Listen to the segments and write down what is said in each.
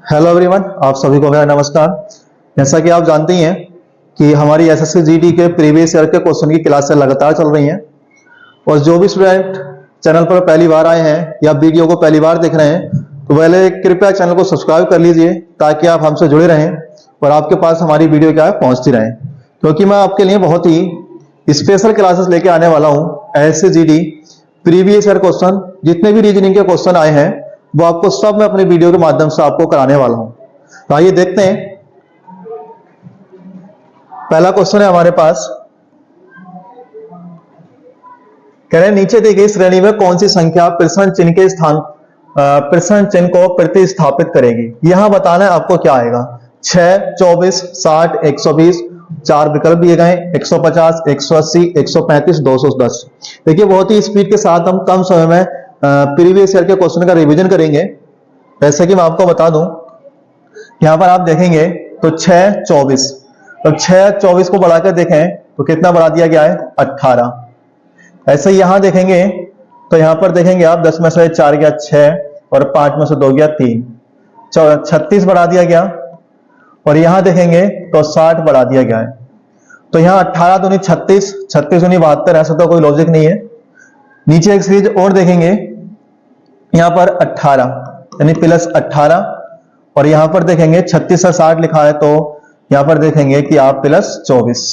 Hello everyone, आप सभी को मेरा नमस्कार। जैसा कि आप जानते ही हैं कि हमारी एसएससी जीडी के प्रीवियस ईयर के क्वेश्चन की क्लासें लगातार चल रही हैं और जो भी स्टूडेंट चैनल पर पहली बार आए हैं या वीडियो को पहली बार देख रहे हैं तो पहले कृपया चैनल को सब्सक्राइब कर लीजिए ताकि आप हमसे जुड़े रहें और आपके पास हमारी वीडियो क्या है पहुंचती रहे, क्योंकि मैं आपके लिए बहुत ही स्पेशल क्लासेस लेके आने वाला हूं। SSC GD previous year question जितने भी रीजनिंग के क्वेश्चन आए हैं वो आपको सब मैं अपने वीडियो के माध्यम से आपको कराने वाला हूं। तो आइए देखते हैं। पहला क्वेश्चन है हमारे पास, कह रहे हैं नीचे दी गई श्रेणी में कौन सी संख्या प्रश्न चिन्ह के स्थान प्रश्न चिन्ह को प्रतिस्थापित करेगी। यहां बताना है आपको क्या आएगा। 6, 24, 60, 120, चार विकल्प दिए गए, 150, 180, 135, 210। देखिए बहुत ही स्पीड के साथ हम कम समय में प्रीवियस ईयर के क्वेश्चन का रिवीजन करेंगे। जैसे कि मैं आपको बता दूं, यहां पर आप देखेंगे तो 6, 24, तो 6, 24 को बढ़ाकर देखें तो कितना बढ़ा दिया गया है, 18। ऐसे ही यहां देखेंगे तो यहां पर देखेंगे आप 10 में से 4 गया 6 और 5 में से 2 गया 3, 36 बढ़ा दिया गया। और यहां देखेंगे तो 60 बढ़ा दिया गया है। तो यहां 18 दूनी 36, 36 दूनी 72, ऐसा तो कोई लॉजिक नहीं है। नीचे एक सीरीज और देखेंगे, यहां पर 18 यानी प्लस 18 और यहां पर देखेंगे 36 से 60 लिखा है तो यहां पर देखेंगे कि आप प्लस 24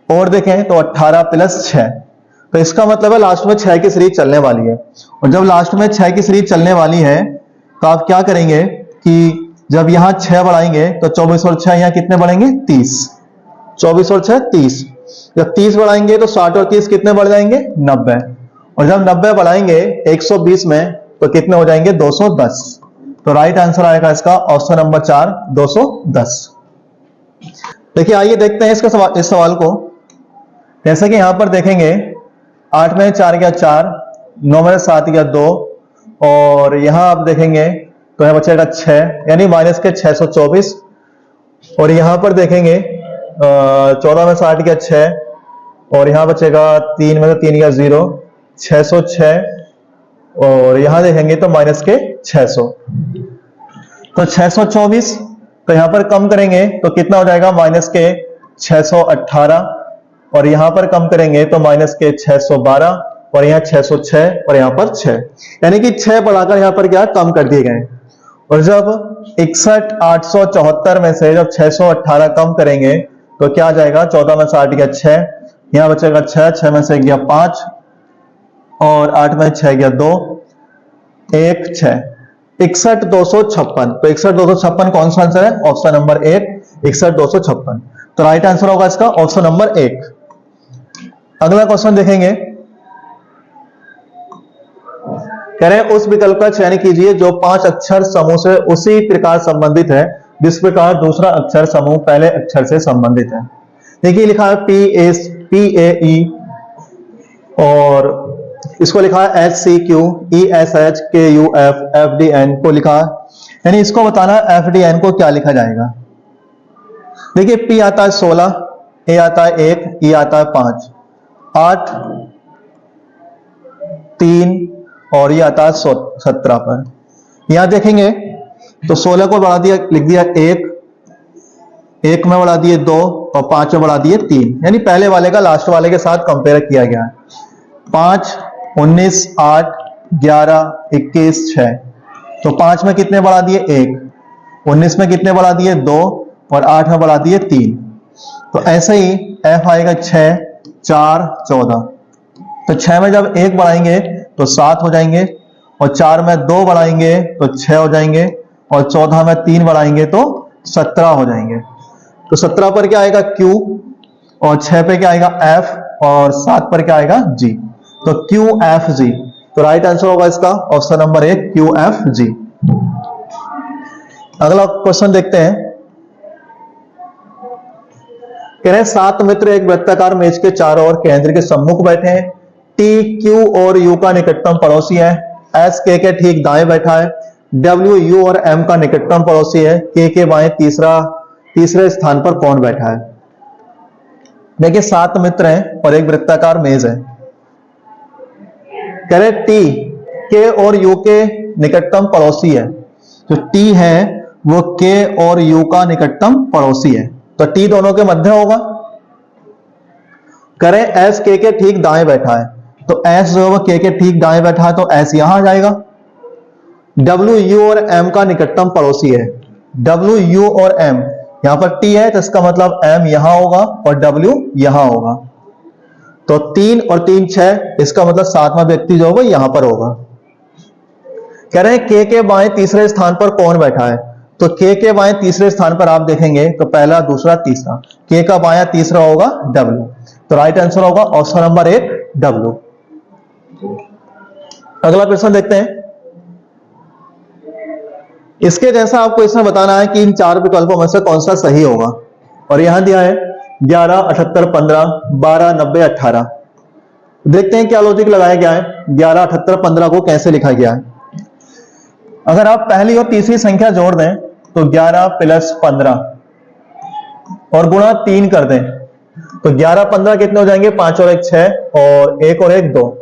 और देखें तो 18 प्लस 6। तो इसका मतलब है लास्ट में 6 की सीरीज चलने वाली है। और जब लास्ट में 6 की सीरीज चलने वाली है तो आप क्या करेंगे कि जब यहां 6 बढ़ाएंगे तो 24 और 6 यहां कितने बढ़ेंगे, 30। 24 और 6 30। जब 30 बढ़ाएंगे तो 60 और 30 कितने बढ़ जाएंगे, 90। और जब 90 बढ़ाएंगे 120 में तो कितने हो जाएंगे, 210। तो राइट आंसर आएगा इसका ऑप्शन नंबर 4, 210। देखिए आइए देखते हैं इस सवाल को। जैसे कि यहां पर देखेंगे 8 में 4 गया 4, 9 में 7 गया 2 और यहां आप देखेंगे तो यहां बचेगा 6 यानी माइनस के 624। और यहां पर देखेंगे 14 में 60 गया 6 और यहां बचेगा 3 में 3 गया 0, 606 और यहां देखेंगे तो माइनस के 600। तो 624 तो यहां पर कम करेंगे तो कितना हो जाएगा, माइनस के 618 और यहां पर कम करेंगे तो माइनस के 612 और यहां 606 और यहां पर 6, यानी कि 6 बढ़ाकर यहां पर क्या कम कर दिए गए। और जब 61,874 में से जब 618 कम करेंगे तो क्या आ जाएगा, 14 में 60 गया 6, यहां बचेगा 6, 6 में से गया 5 और 8 में 6 गया 2, 1 6, 61,256। तो 61,256 कौन सा आंसर है, ऑप्शन नंबर 1, 61,256। तो राइट आंसर होगा इसका ऑप्शन नंबर 1। अगला क्वेश्चन देखेंगे, कह रहे हैं उस विकल्प का चयन कीजिए जो 5 अक्षर समूह से उसी प्रकार संबंधित है जिस प्रकार दूसरा अक्षर समूह पहले अक्षर से संबंधित है। देखिए लिखा है PAE और इसको लिखा है HCQ, ESH, KUF, FDN को लिखा है, यानी इसको बताना है FDN को क्या लिखा जाएगा। देखिए P आता है 16, A आता है 1, E आता है 5, 8, 3 और ये आता है 17 पर। यहां देखेंगे तो 16 को बढ़ा दिया, लिख दिया 1 में बढ़ा दिए 2 और 5 में बढ़ा दिए 3, यानी पहले वाले का लास्ट वाले के साथ कंपेयर किया गया है। 5, 19, 8, 11, 21, 6। तो 5 में कितने बढ़ा दिए, 1, 19 में कितने बढ़ा दिए 2 और 8 में बढ़ा दिए 3। तो ऐसे ही F आएगा 6, 4, 14। तो 6 में जब 1 बढ़ाएंगे तो 7 हो जाएंगे और 4 में 2 बढ़ाएंगे तो 6 हो जाएंगे और 14 में 3 बढ़ाएंगे तो 17 हो जाएंगे। तो 17 पर क्या आएगा, Q और 6 पे क्या आएगा, F और 7 पर क्या आएगा, G। तो QFG। तो राइट आंसर होगा इसका ऑप्शन नंबर 1, QFG। अगला क्वेश्चन देखते हैं, कह रहे हैं 7 मित्र एक वृत्ताकार मेज के चारों ओर केंद्र के सम्मुख बैठे हैं। T, Q और U का निकटतम पड़ोसी है। S K के ठीक दाएं बैठा है। W, U और M का निकटतम पड़ोसी है। K के बाएं तीसरे स्थान पर कौन बैठा है। देखिए 7 मित्र हैं और एक वृत्ताकार मेज है। कह रहे T, K और U के निकटतम पड़ोसी है। जो t है वो k और u का निकटतम पड़ोसी है, तो t दोनों के मध्य होगा। करें s k के ठीक दाएं बैठा है, तो s जो है वो k के ठीक दाएं बैठा है, तो s यहां आ जाएगा। w u और m का निकटतम पड़ोसी है, w u और m, यहां पर t है तो इसका मतलब m यहां होगा और w यहां होगा, तो 3 और 3 6, इसका मतलब सातवां व्यक्ति जो होगा यहां पर होगा। कह रहे हैं k के बाएं तीसरे स्थान पर कौन बैठा है, तो k के बाएं तीसरे स्थान पर आप देखेंगे तो पहला दूसरा तीसरा, k का बायां तीसरा होगा w, तो राइट आंसर होगा ऑप्शन नंबर 1 w। अगला प्रश्न देखते हैं। इसके जैसा आपको इसमें बताना है कि इन चार विकल्पों में से कौन सा सही होगा, और यहां दिया है 11 78 15 12 90 18। देखते हैं क्या लॉजिक लगाया गया है, 11 78 15 को कैसे लिखा गया है। अगर आप पहली और तीसरी संख्या जोड़ दें तो 11 प्लस 15 और गुणा 3 कर दें तो 11 15 कितने हो जाएंगे, 5 और 1 6 और 1 और 1 2,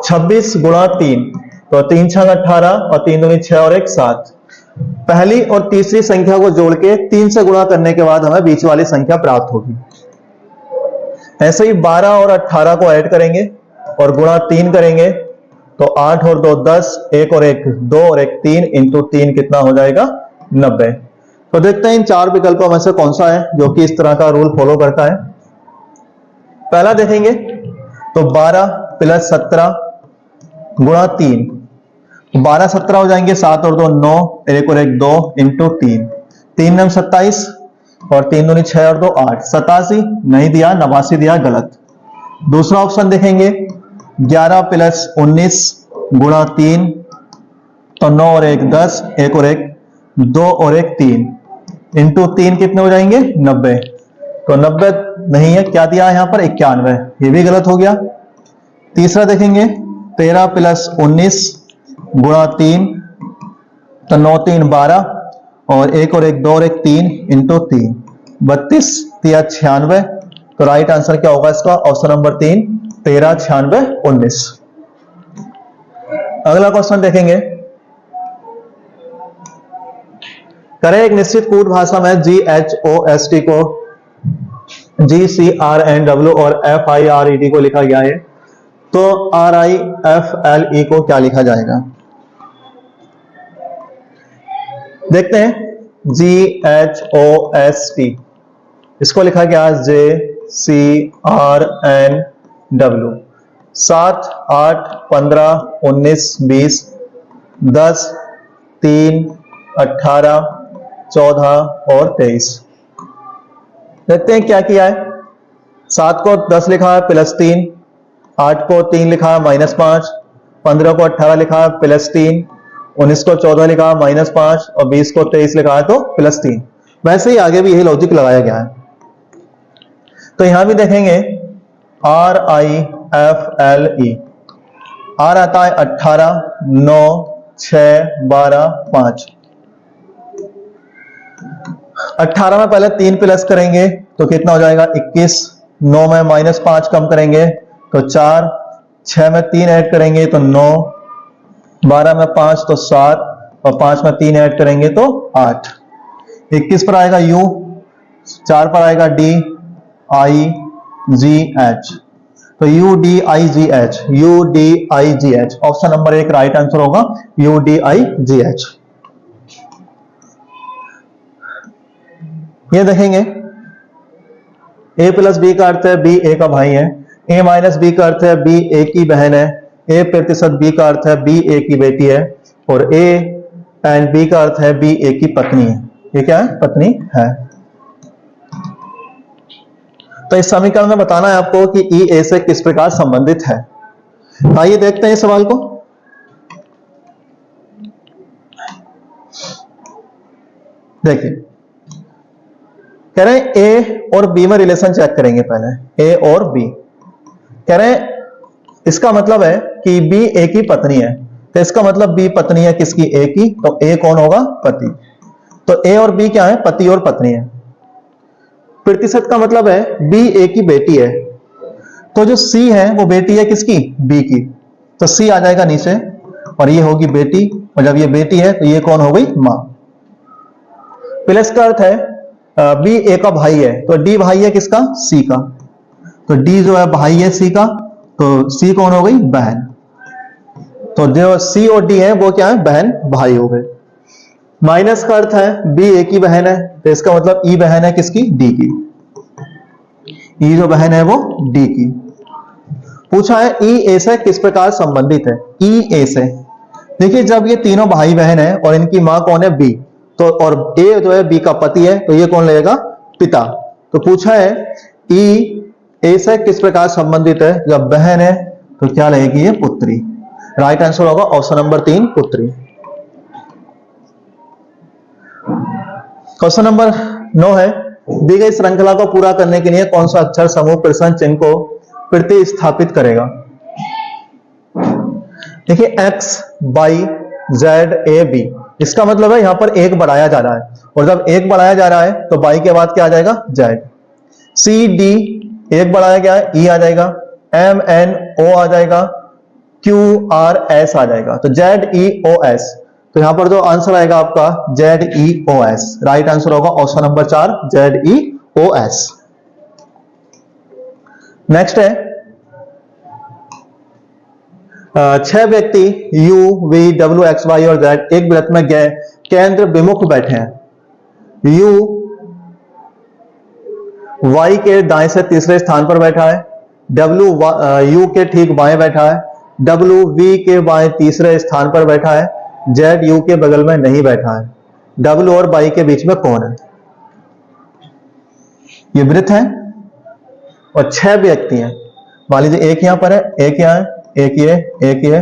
26 गुणा 3, तो 3 6 18 और 3 दूनी 6 और 1 7। पहली और तीसरी संख्या को जोड़ के 3 से गुणा करने के बाद हमें बीच वाली संख्या प्राप्त होगी। ऐसे ही 12 और 18 को ऐड करेंगे और गुणा 3 करेंगे तो 8 और 2 10, 1 और 1 2 और 1 3, इंटू 3 कितना हो जाएगा 90। तो देखते हैं इन चार विकल्पों में से कौन सा है जो कि इस तरह का रूल फॉलो करता है। पहला देखेंगे तो 12 प्लस 17 गुणा 3, 12 17 हो जाएंगे, 7 और 2 9, 1 और 1 2, इंटू 3, 3 9 27 और 3 दूनी 6 और 2 8, 87 नहीं दिया, 89 दिया, गलत। दूसरा ऑप्शन देखेंगे 11 प्लस 19 गुणा 3, तो 9 और 1 10, 1 और 1 2 और 1 3, इंटू 3 कितने हो जाएंगे 90, तो 90 नहीं है, क्या दिया है यहां पर 91, ये भी गलत हो गया। तीसरा देखेंगे 13 प्लस 19 गुणा 3, तो 9 3 12 और 1 और 1 2 और 1 3, इंटू 3 32 या 96, तो राइट आंसर क्या होगा इसका, ऑप्शन नंबर 3 13 96 19। अगला क्वेश्चन देखेंगे। करें एक निश्चित कूट भाषा में GHOST को GCRNW और FIRED को लिखा गया है, तो RIFLE को क्या लिखा जाएगा। देखते हैं GHOST, इसको लिखा गया JCRNW। 7 8 15 19 20 10 3 18 14 और 23। देखते हैं क्या किया है। 7 को 10 लिखा है प्लस 3, 8 को 3 लिखा है -5, 15 को 18 लिखा है प्लस 3, 19 को 14 लिखा है -5 और 20 को 23 लिखा है तो +3। वैसे ही आगे भी यही लॉजिक लगाया गया है। तो यहां भी देखेंगे RIFLE, R आता है 18 9 6 12 5। 18 में पहले 3 प्लस करेंगे तो कितना हो जाएगा 21, 9 में -5 कम करेंगे तो 4, 6 में 3 ऐड करेंगे तो 9, 12 में 5 तो 7 और 5 में 3 ऐड करेंगे तो 8। 21 पर आएगा U, 4 पर आएगा DIGH, तो UDIGH, UDIGH option number 1 right answer होगा UDIGH। ये देखेंगे A प्लस B का अर्थ है B A का भाई है, A माइनस B का अर्थ है B A की बहन है, A प्रतिशत B का अर्थ है B A की बेटी है, और A एंड B का अर्थ है B A की पत्नी है। ये क्या है, पत्नी है। तो इस समीकरण में बताना है आपको कि E A से किस प्रकार संबंधित है। आइए देखते हैं इस सवाल को। देखिए कह रहे हैं A और B में रिलेशन चेक करेंगे। पहले A और B कह रहे हैं, इसका मतलब है कि B A की पत्नी है, तो इसका मतलब B पत्नी है किसकी, A की, तो A कौन होगा, पति। तो A और B क्या है, पति और पत्नी है। प्रतिशत का मतलब है B A की बेटी है, तो जो C है वो बेटी है किसकी, B की, तो C आ जाएगा नीचे और ये होगी बेटी, और जब ये बेटी है तो ये कौन हो गई, माँ। प्लस का अर्थ है बी ए का भाई है, तो डी भाई है किसका, सी का, तो डी जो है भाई है सी का, तो सी कौन हो गई, बहन। तो जो सी और डी है वो क्या है, बहन भाई हो गए। माइनस का अर्थ है बी ए की बहन है, तो इसका मतलब ई बहन है किसकी, डी की। ई जो बहन है वो डी की। पूछा है ई ए से किस प्रकार संबंधित है, ई ए से। देखिए जब ये तीनों भाई बहन है और इनकी मां कौन है, बी, तो और ए जो है बी का पति है, तो ये कौन लगेगा, पिता। तो पूछा है ई ए से किस प्रकार संबंधित है, जब बहन है तो क्या लगेगी, ये पुत्री। राइट आंसर होगा ऑप्शन नंबर 3 पुत्री। क्वेश्चन नंबर 9 है, दी गई श्रृंखला को पूरा करने के लिए कौन सा अक्षर समूह प्रश्न चिन्ह को प्रतिस्थापित करेगा। देखिए x y z a b, इसका मतलब है यहां पर एक बढ़ाया जा रहा है, और जब एक बढ़ाया जा रहा है तो y के बाद क्या आ जाएगा, z। c d एक बढ़ाया गया है, e आ जाएगा, m n o आ जाएगा, q r s आ जाएगा, तो z e o s। तो यहां पर जो आंसर आएगा आपका z e o s। Right answer होगा option number 4 z e o s। Next है 6 व्यक्ति u v w x y और z एक वृत्त में केंद्र विमुख बैठे हैं। u y के दाएं से तीसरे स्थान पर बैठा है, w u के ठीक बाएं बैठा है, w v के बाएं तीसरे स्थान पर बैठा है, z u के बगल में नहीं बैठा है। w और y के बीच में कौन है। ये वृत्त है और 6 व्यक्ति हैं। मान लीजिए एक यहां पर है, एक यहां है, एक ये, एक ये,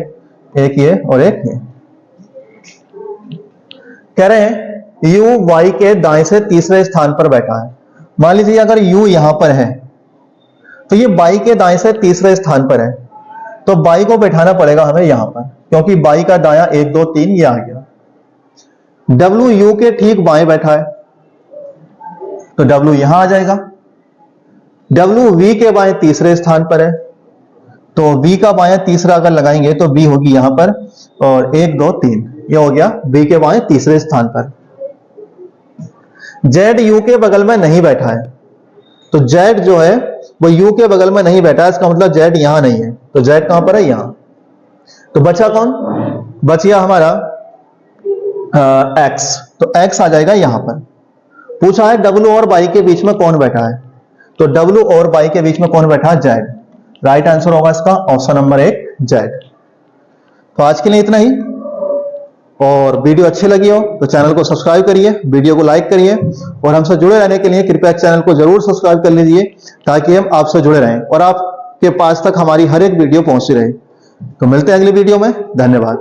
एक ये और एक ये। कह रहे हैं u y के दाएं से तीसरे स्थान पर बैठा है। मान लीजिए अगर u यहां पर है तो ये y के दाएं से तीसरे स्थान पर है, तो y को बैठाना पड़ेगा हमें यहां पर, क्योंकि y का दायां 1 2 3 ये आ गया। w u के ठीक बाएं बैठा है, तो w यहां आ जाएगा। w v के बाएं तीसरे स्थान पर है, तो v का बायां तीसरा अगर लगाएंगे तो v होगी यहां पर, और 1 2 3 ये हो गया v के बाएं तीसरे स्थान पर। z u के बगल में नहीं बैठा है, तो z जो है वो u के बगल में नहीं बैठा है, इसका मतलब z यहां नहीं है, तो z कहां पर है, यहां। तो बचा कौन, बच गया हमारा x, तो x आ जाएगा यहां पर। पूछा है w और y के बीच में कौन बैठा है, तो w और y के बीच में कौन बैठा है, z। राइट आंसर होगा इसका ऑप्शन नंबर 1 z। तो आज के लिए इतना ही, और वीडियो अच्छी लगी हो तो चैनल को सब्सक्राइब करिए, वीडियो को लाइक करिए, और हमसे जुड़े रहने के लिए कृपया चैनल को जरूर सब्सक्राइब कर लीजिए, ताकि हम आपसे जुड़े रहें और आपके पास तक हमारी हर एक वीडियो पहुंचती रहे। तो मिलते हैं अगली वीडियो में, धन्यवाद।